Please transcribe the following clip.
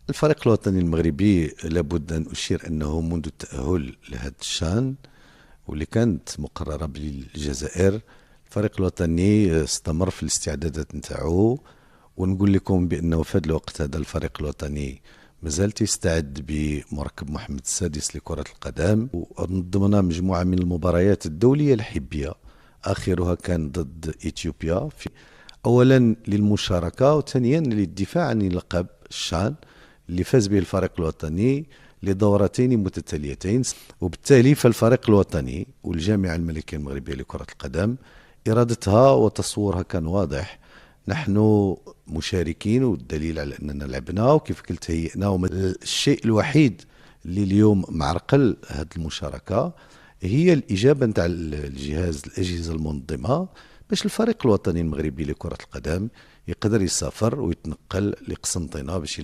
الفريق الوطني المغربي لابد أن أشير أنه منذ التأهل لهذا الشان واللي كانت مقررة بالجزائر، الفريق الوطني استمر في الاستعدادات نتاعو. ونقول لكم بأنه في هذا الوقت هذا الفريق الوطني مازال تستعد بمركب محمد السادس لكرة القدم، ونظمنا مجموعة من المباريات الدولية الحبية، آخرها كان ضد إثيوبيا، أولا للمشاركة وثانيا للدفاع عن لقب الشان اللي فاز به الفريق الوطني لدورتين متتاليتين. وبالتالي فالفريق الوطني والجامعة الملكية المغربية لكرة القدم إرادتها وتصورها كان واضح. نحن مشاركين، والدليل على أننا لعبنا وكيف قلت هيئنا. الشيء الوحيد اللي اليوم معرقل هذه المشاركة هي الإجابة نتاع الأجهزة المنظمة باش الفريق الوطني المغربي لكرة القدم يقدر يسافر ويتنقل لقسنطينة باش